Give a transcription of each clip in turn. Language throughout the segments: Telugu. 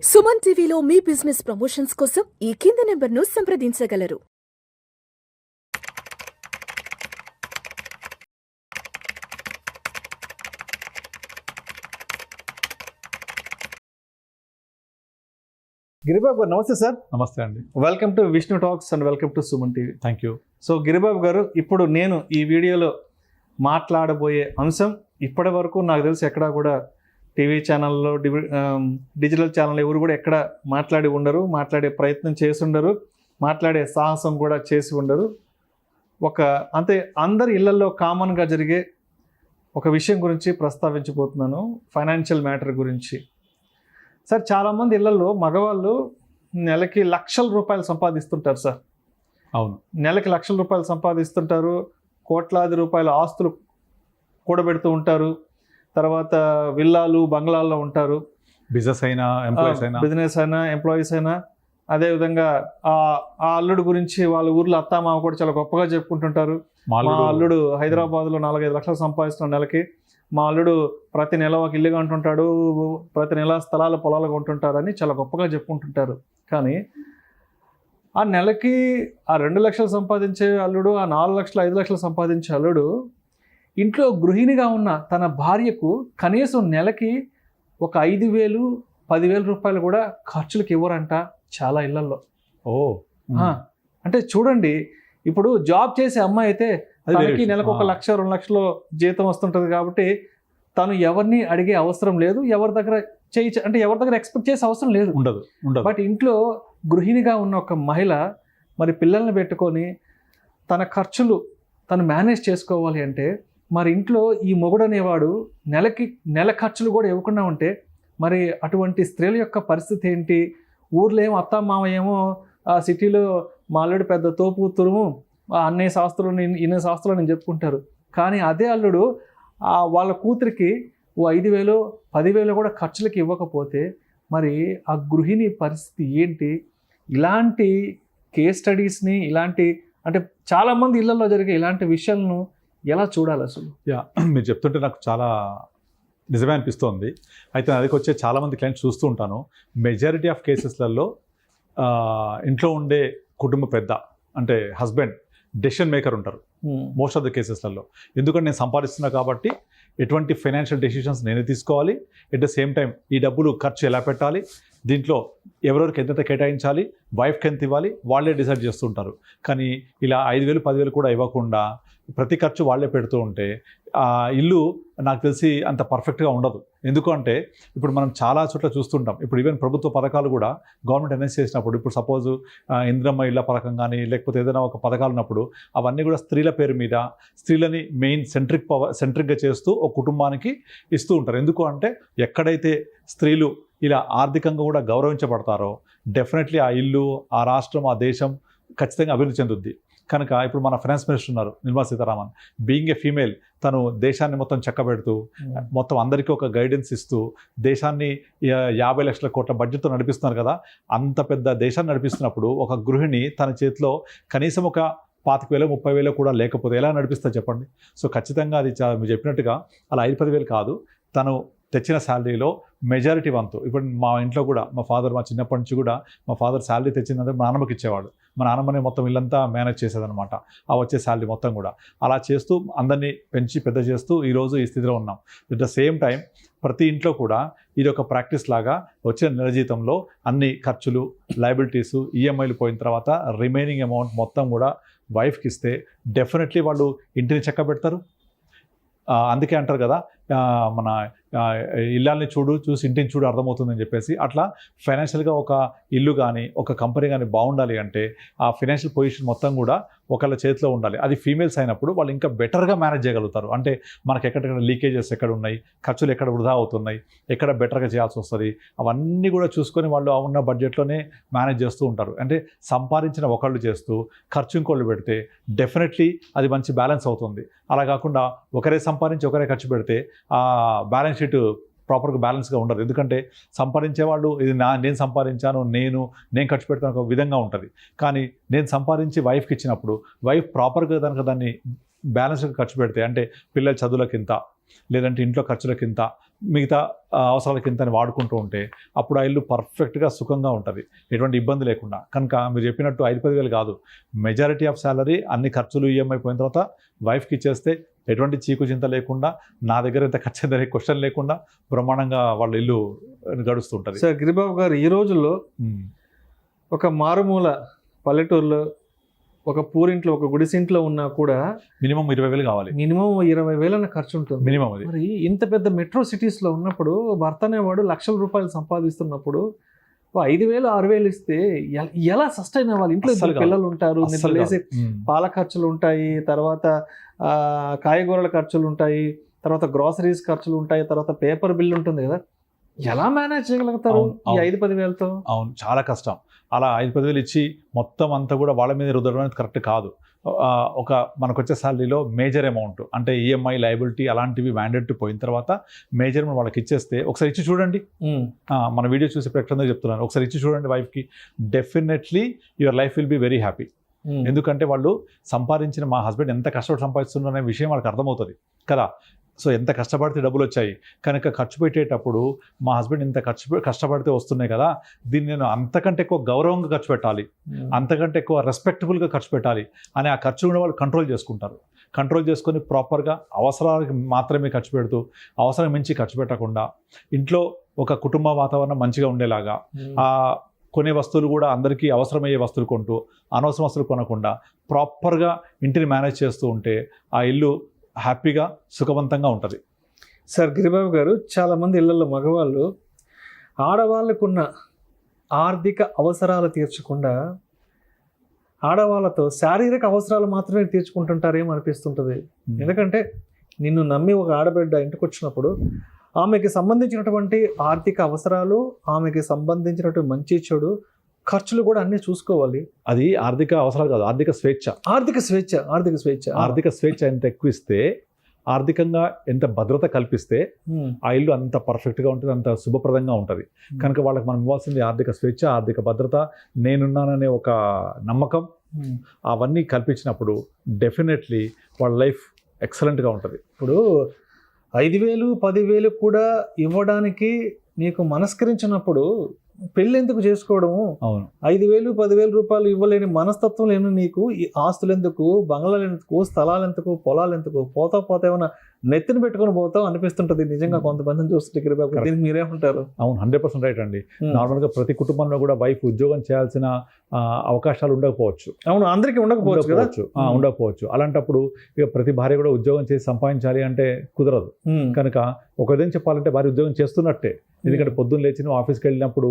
సుమన్ టీవీలో మీ బిజినెస్ ప్రమోషన్స్ కోసం ఈ కింది నెంబర్ను సంప్రదించగలరు. గిరిబాబు గారు నమస్తే సార్. నమస్తే అండి. Welcome to Vishnu talks and welcome to Suman TV. Thank you. So Giribabu గారు, ఇప్పుడు నేను ఈ వీడియోలో మాట్లాడబోయే అంశం ఇప్పటి వరకు నాకు తెలిసి ఎక్కడా కూడా టీవీ ఛానల్లో డిజిటల్ ఛానల్ ఎవరు కూడా ఎక్కడ మాట్లాడి ఉండరు, మాట్లాడే ప్రయత్నం చేసి ఉండరు, మాట్లాడే సాహసం కూడా చేసి ఉండరు. అంతే అందరి ఇళ్లలో కామన్గా జరిగే ఒక విషయం గురించి ప్రస్తావించబోతున్నాను, ఫైనాన్షియల్ మ్యాటర్ గురించి. సార్, చాలామంది ఇళ్లలో మగవాళ్ళు నెలకి లక్షల రూపాయలు సంపాదిస్తుంటారు సార్. అవును, నెలకి లక్షల రూపాయలు సంపాదిస్తుంటారు, కోట్లాది రూపాయల ఆస్తులు కూడబెడుతూ ఉంటారు, తర్వాత విల్లాలు బంగ్లాల్లో ఉంటారు. బిజినెస్ అయినా ఎంప్లాయీస్ అయినా, బిజినెస్ అయినా ఎంప్లాయీస్ అయినా. అదేవిధంగా ఆ అల్లుడు గురించి వాళ్ళ ఊర్లో అత్తామామ కూడా చాలా గొప్పగా చెప్పుకుంటుంటారు. మా అల్లుడు హైదరాబాద్లో 4-5 లక్షలు సంపాదిస్తున్నాడు నెలకి, మా అల్లుడు ప్రతి నెల ఒక ఇల్లుగా ఉంటుంటాడు, ప్రతి నెల స్థలాలు పొలాలుగా ఉంటుంటారు అని చాలా గొప్పగా చెప్పుకుంటుంటారు. కానీ ఆ నెలకి ఆ 2 లక్షలు సంపాదించే అల్లుడు, ఆ 4 లక్షలు 5 లక్షలు సంపాదించే అల్లుడు ఇంట్లో గృహిణిగా ఉన్న తన భార్యకు కనీసం నెలకి ఒక 5,000-10,000 రూపాయలు కూడా ఖర్చులకు ఇవ్వరంట చాలా ఇళ్లలో. అంటే చూడండి, ఇప్పుడు జాబ్ చేసే అమ్మాయి అయితే తనకి నెలకు 1 లక్ష 2 లక్షలు జీతం వస్తుంటుంది కాబట్టి తను ఎవరిని అడిగే అవసరం లేదు, ఎవరి దగ్గర ఎవరి దగ్గర ఎక్స్పెక్ట్ చేసే అవసరం లేదు, ఉండదు. బట్ ఇంట్లో గృహిణిగా ఉన్న ఒక మహిళ మరి పిల్లల్ని పెట్టుకొని తన ఖర్చులు తను మేనేజ్ చేసుకోవాలి అంటే మరి ఇంట్లో ఈ మొగుడు అనేవాడు నెల ఖర్చులు కూడా ఇవ్వకుండా ఉంటే మరి అటువంటి స్త్రీల యొక్క పరిస్థితి ఏంటి? ఊర్లో ఏమో అత్తమామ ఏమో ఆ సిటీలో మా అల్లుడు పెద్ద తోపు తురుము, అన్ని శాస్త్రాలు ఇన్ని శాస్త్రాలు నేను చెప్పుకుంటారు. కానీ అదే అల్లుడు వాళ్ళ కూతురికి 5,000-10,000 కూడా ఖర్చులకి ఇవ్వకపోతే మరి ఆ గృహిణి పరిస్థితి ఏంటి? ఇలాంటి కేస్ స్టడీస్ని, అంటే చాలామంది ఇళ్లలో జరిగే ఇలాంటి విషయాలను ఎలా చూడాలి అసలు? మీరు చెప్తుంటే నాకు చాలా నిజమే అనిపిస్తోంది. అయితే నా దగ్గరికి వచ్చే చాలామంది క్లయింట్స్ చూస్తూ ఉంటాను. మెజారిటీ ఆఫ్ కేసెస్లలో ఇంట్లో ఉండే కుటుంబ పెద్ద అంటే హస్బెండ్ డెసిషన్ మేకర్ ఉంటారు మోస్ట్ ఆఫ్ ద కేసెస్లలో. ఎందుకంటే నేను సంపాదిస్తున్నా కాబట్టి ఎటువంటి ఫైనాన్షియల్ డెసిషన్స్ నేనే తీసుకోవాలి, ఎట్ ద సేమ్ టైం ఈ డబ్బులు ఖర్చు ఎలా పెట్టాలి, దీంట్లో ఎవరెవరికి ఎంత కేటాయించాలి, వైఫ్కి ఎంత ఇవ్వాలి, వాళ్ళే డిసైడ్ చేస్తుంటారు. కానీ ఇలా 5,000-10,000 కూడా ఇవ్వకుండా ప్రతి ఖర్చు వాళ్ళే పెడుతూ ఉంటే ఆ ఇల్లు నాకు తెలిసి అంత పర్ఫెక్ట్గా ఉండదు. ఎందుకంటే ఇప్పుడు మనం చాలా చోట్ల చూస్తుంటాం. ఇప్పుడు ఈవెన్ ప్రభుత్వ పథకాలు కూడా గవర్నమెంట్ అనౌన్స్ చేసినప్పుడు, ఇప్పుడు సపోజు ఇందిరమ్మ ఇళ్ల పథకం కానీ లేకపోతే ఏదైనా ఒక పథకాలు ఉన్నప్పుడు అవన్నీ కూడా స్త్రీల పేరు మీద, స్త్రీలని మెయిన్ సెంట్రిక్గా చేస్తూ ఒక కుటుంబానికి ఇస్తూ ఉంటారు. ఎందుకు అంటే ఎక్కడైతే స్త్రీలు ఇలా ఆర్థికంగా కూడా గౌరవించబడతారో డెఫినెట్లీ ఆ ఇల్లు, ఆ రాష్ట్రం, ఆ దేశం ఖచ్చితంగా అభివృద్ధి చెందుద్ది. కనుక ఇప్పుడు మన ఫైనాన్స్ మినిస్టర్ ఉన్నారు Nirmala Sitharaman, being a female, తను దేశాన్ని మొత్తం చక్కబెడుతూ మొత్తం అందరికీ ఒక గైడెన్స్ ఇస్తూ దేశాన్ని 50 లక్షల కోట్ల బడ్జెట్తో నడిపిస్తున్నారు కదా. అంత పెద్ద దేశాన్ని నడిపిస్తున్నప్పుడు ఒక గృహిణి తన చేతిలో కనీసం ఒక 25,000-30,000 కూడా లేకపోతే ఎలా నడిపిస్తారు చెప్పండి? సో ఖచ్చితంగా అది మీరు చెప్పినట్టుగా అలా 5-10,000 కాదు, తను తెచ్చిన శాలరీలో మెజారిటీ వంతు. ఇప్పుడు మా ఇంట్లో కూడా మా చిన్నప్పటి నుంచి కూడా మా ఫాదర్ శాలరీ తెచ్చిందంటే మా నాన్నమ్మకి ఇచ్చేవాడు. మా నాన్నమ్మనే మొత్తం ఇల్లంతా మేనేజ్ చేసేదనమాట. ఆ వచ్చే శాలరీ మొత్తం కూడా అలా చేస్తూ అందరినీ పెంచి పెద్ద చేస్తూ ఈరోజు ఈ స్థితిలో ఉన్నాం. ఎట్ ద సేమ్ టైం ప్రతి ఇంట్లో కూడా ఇది ఒక ప్రాక్టీస్ లాగా వచ్చిన నెల జీతంలో అన్ని ఖర్చులు, లయబిలిటీసు, ఈఎంఐలు పోయిన తర్వాత రిమైనింగ్ అమౌంట్ మొత్తం కూడా వైఫ్కి ఇస్తే డెఫినెట్లీ వాళ్ళు ఇంటిని చక్కబెడతారు. అందుకే అంటారు కదా, మన ఇల్లాల్ని చూసి ఇంటిని చూడు అర్థమవుతుందని చెప్పేసి. అట్లా ఫైనాన్షియల్గా ఒక ఇల్లు కానీ ఒక కంపెనీ కానీ బాగుండాలి అంటే ఆ ఫైనాన్షియల్ పొజిషన్ మొత్తం కూడా ఒకళ్ళ చేతిలో ఉండాలి. అది ఫీమేల్స్ అయినప్పుడు వాళ్ళు ఇంకా బెటర్గా మేనేజ్ చేయగలుగుతారు. అంటే మనకి ఎక్కడెక్కడ లీకేజెస్ ఎక్కడ ఉన్నాయి, ఖర్చులు ఎక్కడ వృధా అవుతున్నాయి, ఎక్కడ బెటర్గా చేయాల్సి వస్తుంది, అవన్నీ కూడా చూసుకొని వాళ్ళు ఉన్న బడ్జెట్లోనే మేనేజ్ చేస్తూ ఉంటారు. అంటే సంపాదించిన ఒకళ్ళు చేస్తూ ఖర్చు ఇంకోళ్ళు పెడితే డెఫినెట్లీ అది మంచి బ్యాలెన్స్ అవుతుంది. అలా కాకుండా ఒకరే సంపాదించి ఒకరే ఖర్చు పెడితే ఆ బ్యాలెన్స్ షీట్ ప్రాపర్గా బ్యాలెన్స్గా ఉండదు. ఎందుకంటే సంపాదించే వాళ్ళు ఇది నేను సంపాదించాను, నేను ఖర్చు పెడతాను ఒక విధంగా ఉంటుంది. కానీ నేను సంపాదించి వైఫ్కి ఇచ్చినప్పుడు వైఫ్ ప్రాపర్గా దాన్ని బ్యాలెన్స్గా ఖర్చు పెడితే, అంటే పిల్లల చదువులకింత, లేదంటే ఇంట్లో ఖర్చులకింత, మిగతా అవసరాలకి ఇంతని వాడుకుంటూ ఉంటే అప్పుడు ఆ ఇల్లు పర్ఫెక్ట్గా సుఖంగా ఉంటుంది, ఎటువంటి ఇబ్బంది లేకుండా. కనుక మీరు చెప్పినట్టు 5-10 వేలు కాదు, మెజారిటీ ఆఫ్ శాలరీ అన్ని ఖర్చులు ఈఎంఐ పోయిన తర్వాత వైఫ్కి ఇచ్చేస్తే ఎటువంటి చీకు చింత లేకుండా, నా దగ్గర ఎంత ఖర్చు అయిందనే క్వశ్చన్ లేకుండా బ్రహ్మాండంగా వాళ్ళ ఇల్లు గడుస్తుంటుంది. సార్ గిరిబాబు గారు, ఈ రోజుల్లో ఒక మారుమూల పల్లెటూరులో ఒక పూరింట్లో ఒక గుడిసింట్లో ఉన్నా కూడా మినిమం 20,000 కావాలి, మినిమం 20,000 ఖర్చు ఉంటుంది మినిమం. అది మరి ఇంత పెద్ద మెట్రో సిటీస్లో ఉన్నప్పుడు భర్త అనేవాడు లక్షల రూపాయలు సంపాదిస్తున్నప్పుడు 5,000-6,000 ఇస్తే ఎలా సస్టైన్ అవ్వాలి? ఇంట్లో పిల్లలు ఉంటారు, నిద్రలేసి పాల ఖర్చులు ఉంటాయి, తర్వాత కాయగూరల ఖర్చులు ఉంటాయి, తర్వాత గ్రాసరీస్ ఖర్చులు ఉంటాయి, తర్వాత పేపర్ బిల్ ఉంటుంది కదా, ఎలా మేనేజ్ చేయగలుగుతారు ఈ 5-10 వేలతో? అవును, చాలా కష్టం. అలా 5-10 వేలు ఇచ్చి మొత్తం అంతా కూడా వాళ్ళ మీద రుద్దడం అనేది కరెక్ట్ కాదు. ఒక మనకు వచ్చే శాలరీలో మేజర్ అమౌంట్ అంటే ఈఎంఐ లయబిలిటీ అలాంటివి మ్యాండేటరీ పోయిన తర్వాత మేజర్ వాళ్ళకి ఇచ్చేస్తే, ఒకసారి ఇచ్చి చూడండి. మన వీడియో చూసి ప్రకటన చెప్తున్నాను, ఒకసారి ఇచ్చి చూడండి వైఫ్కి, definitely your life will be very happy. ఎందుకంటే వాళ్ళు సంపాదించిన, మా హస్బెండ్ ఎంత కష్టపడి సంపాదిస్తున్నారు అనే విషయం వాళ్ళకి అర్థమవుతుంది కదా. సో ఎంత కష్టపడితే డబ్బులు వచ్చాయి కనుక ఖర్చు పెట్టేటప్పుడు మా హస్బెండ్ ఇంత కష్టపడితే వస్తున్నాయి కదా, దీన్ని నేను అంతకంటే ఎక్కువ గౌరవంగా ఖర్చు పెట్టాలి, అంతకంటే ఎక్కువ రెస్పెక్టబుల్గా ఖర్చు పెట్టాలి అని ఆ ఖర్చు కూడా వాళ్ళు కంట్రోల్ చేసుకుంటారు. కంట్రోల్ చేసుకొని ప్రాపర్గా అవసరాలకు మాత్రమే ఖర్చు పెడుతూ అవసరం మించి ఖర్చు పెట్టకుండా ఇంట్లో ఒక కుటుంబ వాతావరణం మంచిగా ఉండేలాగా, ఆ కొనే వస్తువులు కూడా అందరికీ అవసరమయ్యే వస్తువులు కొంటూ అనవసరం వస్తువులు కొనకుండా ప్రాపర్గా ఇంటిని మేనేజ్ చేస్తూ ఉంటే ఆ ఇల్లు హ్యాపీగా సుఖవంతంగా ఉంటుంది. సార్ గిరిబాబు గారు, చాలామంది ఇళ్లలో మగవాళ్ళు ఆడవాళ్ళకున్న ఆర్థిక అవసరాలు తీర్చకుండా ఆడవాళ్ళతో శారీరక అవసరాలు మాత్రమే తీర్చుకుంటుంటారేమో అనిపిస్తుంటుంది. ఎందుకంటే నిన్ను నమ్మి ఒక ఆడబిడ్డ ఇంటికి వచ్చినప్పుడు ఆమెకి సంబంధించినటువంటి ఆర్థిక అవసరాలు, ఆమెకి సంబంధించినటువంటి మంచి చెడు ఖర్చులు కూడా అన్నీ చూసుకోవాలి. అది ఆర్థిక అవసరాలు కాదు, ఆర్థిక స్వేచ్ఛ. ఆర్థిక స్వేచ్ఛ ఎంత ఎక్కువ ఇస్తే, ఆర్థికంగా ఎంత భద్రత కల్పిస్తే ఆ ఇల్లు అంత పర్ఫెక్ట్గా ఉంటుంది, అంత శుభప్రదంగా ఉంటుంది. కనుక వాళ్ళకి మనం ఇవ్వాల్సింది ఆర్థిక స్వేచ్ఛ, ఆర్థిక భద్రత, నేనున్నాననే ఒక నమ్మకం, అవన్నీ కల్పించినప్పుడు డెఫినెట్లీ వాళ్ళ లైఫ్ ఎక్సలెంట్గా ఉంటుంది. ఇప్పుడు 5,000, 10,000 కూడా ఇవ్వడానికి నీకు మనస్కరించినప్పుడు పెళ్ళి ఎందుకు చేసుకోవడము? అవును, 5,000, 10,000 రూపాయలు ఇవ్వలేని మనస్తత్వం లేని నీకు ఈ ఆస్తులు ఎందుకు, బంగ్లాలు ఎందుకు, స్థలాలు ఎందుకు, పొలాలు ఎందుకు, పోతా ఏమైనా నెత్తిని పెట్టుకొని పోతావు అనిపిస్తుంటది నిజంగా కొంతమందిని చూస్తుంటే. దీనికి మీరేమంటారు? అవును, 100% రైట్ అండి. నార్మల్గా ప్రతి కుటుంబంలో కూడా వైఫ్ ఉద్యోగం చేయాల్సిన అవకాశాలు ఉండకపోవచ్చు. అవును, అందరికీ ఉండకపోవచ్చు. అలాంటప్పుడు ఇక ప్రతి భార్య కూడా ఉద్యోగం చేసి సంపాదించాలి అంటే కుదరదు. కనుక ఒక విధంగా చెప్పాలంటే భార్య ఉద్యోగం చేస్తున్నట్టే. ఎందుకంటే పొద్దున్న లేచి నువ్వు ఆఫీస్కి వెళ్ళినప్పుడు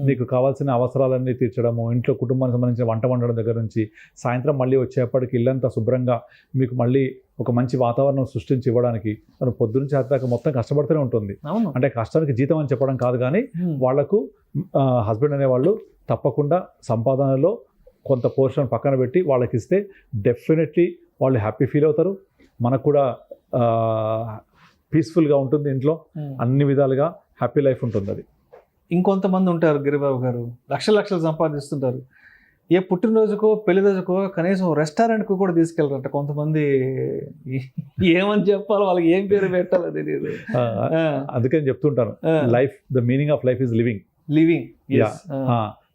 నీకు కావాల్సిన అవసరాలన్నీ తీర్చడము, ఇంట్లో కుటుంబానికి సంబంధించిన వంట వండడం దగ్గర నుంచి సాయంత్రం మళ్ళీ వచ్చేప్పటికి ఇల్లంతా శుభ్రంగా మీకు మళ్ళీ ఒక మంచి వాతావరణం సృష్టించి ఇవ్వడానికి తను పొద్దున్నుంచి దాకా మొత్తం కష్టపడుతూనే ఉంటుంది. అంటే కష్టానికి జీతం అని చెప్పడం కాదు, కానీ వాళ్లకు హస్బెండ్ అనేవాళ్ళు తప్పకుండా సంపాదనలో కొంత పోర్షన్ పక్కన పెట్టి వాళ్ళకి ఇస్తే డెఫినెట్లీ వాళ్ళు హ్యాపీ ఫీల్ అవుతారు. మనకు కూడా పీస్ఫుల్గా ఉంటుంది, ఇంట్లో అన్ని విధాలుగా హ్యాపీ లైఫ్ ఉంటుంది. అది ఇంకొంతమంది ఉంటారు గిరిబాబు గారు, లక్షలు సంపాదిస్తుంటారు, ఏ పుట్టినరోజుకో పెళ్లి రోజుకో కనీసం రెస్టారెంట్కు కూడా తీసుకెళ్ళరంట కొంతమంది. ఏమని చెప్పాలి, వాళ్ళకి ఏం పేరు పెట్టాలో తెలియదు. అందుకని చెప్తుంటాను, life the meaning of life is living.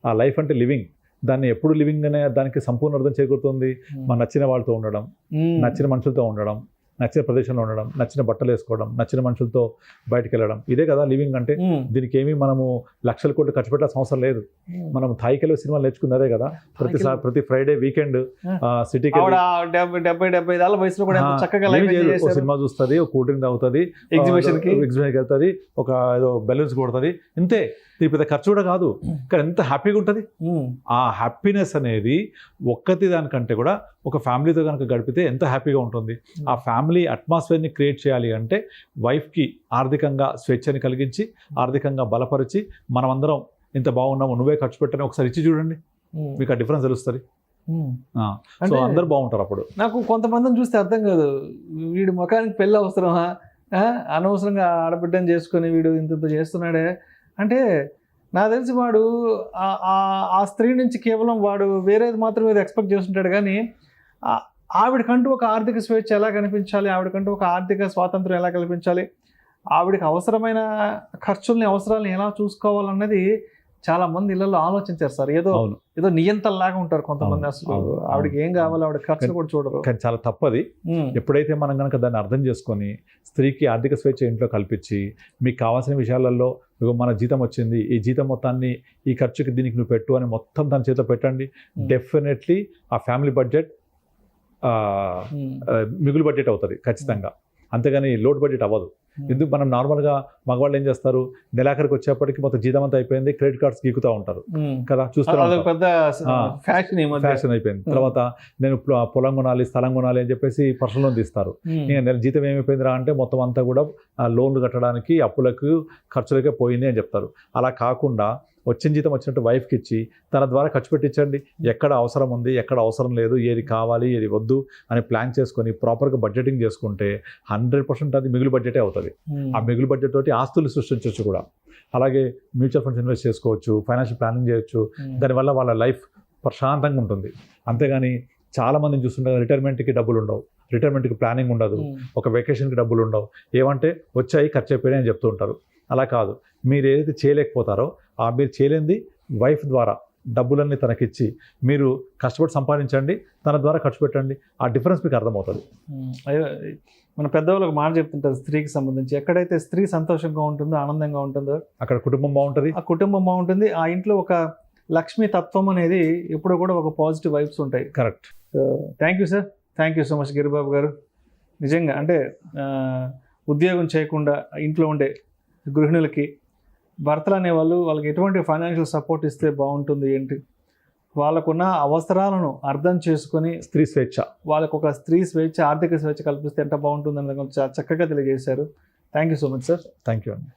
ఆ లైఫ్ అంటే లివింగ్. దాన్ని ఎప్పుడు లివింగ్ అనే దానికి సంపూర్ణ అర్థం చేకూరుతుంది. మన నచ్చిన వాళ్ళతో ఉండడం, నచ్చిన మనుషులతో ఉండడం, నచ్చిన ప్రదేశంలో ఉండడం, నచ్చిన బట్టలు వేసుకోవడం, నచ్చిన మనుషులతో బయటకు వెళ్ళడం, ఇదే కదా లివింగ్ అంటే. దీనికి ఏమి మనము లక్షల కోట్లు ఖర్చు పెట్టాల్సిన అవసరం లేదు. మనం థాయికెళ్ళి సినిమాలు నేర్చుకున్నదే కదా. ప్రతి ఫ్రైడే వీకెండ్ సిటీకి సినిమా చూస్తుంది, ఒక కూల్ డ్రింక్ తాగుతుంది, ఎగ్జిబిషన్కి వెళ్తుంది, ఒక ఏదో బెలూన్స్ కొడుతుంది, ఇంతే. దీని పెద్ద ఖర్చు కూడా కాదు, కానీ ఎంత హ్యాపీగా ఉంటుంది. ఆ హ్యాపీనెస్ అనేది ఒక్కటి దానికంటే కూడా ఒక ఫ్యామిలీతో కనుక గడిపితే ఎంత హ్యాపీగా ఉంటుంది. ఆ ఫ్యామిలీ అట్మాస్ఫియర్ని క్రియేట్ చేయాలి అంటే వైఫ్కి ఆర్థికంగా స్వేచ్ఛని కలిగించి, ఆర్థికంగా బలపరిచి, మనమందరం ఇంత బాగున్నాము, నువ్వే ఖర్చు పెట్టని ఒకసారి ఇచ్చి చూడండి, మీకు ఆ డిఫరెన్స్ తెలుస్తుంది. సో అందరు బాగుంటారు. అప్పుడు నాకు కొంతమందిని చూస్తే అర్థం కాదు, వీడు ముఖానికి పెళ్ళి అవసరమా, అనవసరంగా ఆడబిడ్డని చేసుకొని వీడు ఇంత చేస్తున్నాడే అంటే. నాకు తెలిసి వాడు ఆ స్త్రీ నుంచి కేవలం వాడు వేరేది మాత్రమే ఎక్స్పెక్ట్ చేస్తుంటాడు, కానీ ఆవిడకంటూ ఒక ఆర్థిక స్వేచ్ఛ ఎలా కనిపించాలి, ఆవిడకంటూ ఒక ఆర్థిక స్వాతంత్రం ఎలా కల్పించాలి, ఆవిడకి అవసరమైన ఖర్చుల్ని అవసరాలను ఎలా చూసుకోవాలన్నది చాలా మంది ఇళ్లలో ఆలోచించారు సార్. ఏదో అవును. ఏదో నియంతలాగా ఉంటారు కొంతమంది. అవును, అసలు అవును, ఆవిడకి ఏం కావాలి, ఆవిడ ఖర్చులు కూడా చూడరు. కానీ చాలా తప్పది. ఎప్పుడైతే మనం కనుక దాన్ని అర్థం చేసుకొని స్త్రీకి ఆర్థిక స్వేచ్ఛ ఇంట్లో కల్పించి మీకు కావాల్సిన విషయాలలో ఇగో మన జీతం వచ్చింది, ఈ జీతం మొత్తాన్ని ఈ ఖర్చుకి దీనికి నువ్వు పెట్టు అని మొత్తం తన చేతిలో పెట్టండి. డెఫినెట్లీ ఆ ఫ్యామిలీ బడ్జెట్ మిగులు బడ్జెట్ అవుతుంది ఖచ్చితంగా. అంతేగాని లోడ్ బడ్జెట్ అవ్వదు. ఎందుకు మనం నార్మల్గా మగవాళ్ళు ఏం చేస్తారు, నెలాఖరికి వచ్చేప్పటికి మొత్తం జీతం అంతా అయిపోయింది, క్రెడిట్ కార్డ్స్ గీకుతూ ఉంటారు కదా, చూస్తారు. పెద్ద ఫ్యాషన్ అయిపోయింది. తర్వాత నేను పొలం కొనాలి, స్థలం కొనాలి అని చెప్పేసి పర్సనల్ లోన్ తీస్తారు. ఇంకా నెల జీతం ఏమైపోయిందిరా అంటే మొత్తం అంతా కూడా లోన్లు కట్టడానికి, అప్పులకు, ఖర్చులకే పోయింది అని చెప్తారు. అలా కాకుండా వచ్చిన జీతం వచ్చినట్టు వైఫ్కి ఇచ్చి తన ద్వారా ఖర్చు పెట్టించండి. ఎక్కడ అవసరం ఉంది, ఎక్కడ అవసరం లేదు, ఏది కావాలి, ఏది వద్దు అని ప్లాన్ చేసుకొని ప్రాపర్గా బడ్జెటింగ్ చేసుకుంటే 100% అది మిగులు బడ్జెటే అవుతుంది. ఆ మిగులు బడ్జెట్ తోటి ఆస్తులు సృష్టించవచ్చు కూడా. అలాగే మ్యూచువల్ ఫండ్స్ ఇన్వెస్ట్ చేసుకోవచ్చు, ఫైనాన్షియల్ ప్లానింగ్ చేయొచ్చు. దానివల్ల వాళ్ళ లైఫ్ ప్రశాంతంగా ఉంటుంది. అంతేగాని చాలా మందిని చూస్తుంటే రిటైర్మెంట్కి డబ్బులు ఉండవు, రిటైర్మెంట్కి ప్లానింగ్ ఉండదు, ఒక వెకేషన్కి డబ్బులు ఉండవు, ఏమంటే వచ్చాయి ఖర్చు అయిపోయాయి అని చెప్తూ ఉంటారు. అలా కాదు, మీరు ఏదైతే చేయలేకపోతారో ఆ మీరు చేయలేనిది వైఫ్ ద్వారా డబ్బులన్నీ తనకిచ్చి మీరు కష్టపడి సంపాదించండి, తన ద్వారా ఖర్చు పెట్టండి. ఆ డిఫరెన్స్ మీకు అర్థమవుతుంది. మన పెద్దవాళ్ళకి మాట చెప్తుంటారు స్త్రీకి సంబంధించి, ఎక్కడైతే స్త్రీ సంతోషంగా ఉంటుందో, ఆనందంగా ఉంటుందో అక్కడ కుటుంబం బాగుంటుంది, ఆ కుటుంబం బాగుంటుంది. ఆ ఇంట్లో ఒక లక్ష్మీ తత్వం అనేది ఎప్పుడు కూడా ఒక పాజిటివ్ వైబ్స్ ఉంటాయి. Correct. Thank you sir, thank you so much Giribabu గారు. నిజంగా అంటే ఉద్యోగం చేయకుండా ఇంట్లో ఉండే గృహిణులకి భర్తలు అనేవాళ్ళు వాళ్ళకి ఎటువంటి ఫైనాన్షియల్ సపోర్ట్ ఇస్తే బాగుంటుంది ఏంటి, వాళ్ళకున్న అవసరాలను అర్థం చేసుకొని స్త్రీ స్వేచ్ఛ, వాళ్ళకు ఒక స్త్రీ స్వేచ్ఛ, ఆర్థిక స్వేచ్ఛ కల్పిస్తే ఎంత బాగుంటుంది అనేది చాలా చక్కగా తెలియజేశారు. Thank you so much sir. Thank you అండి.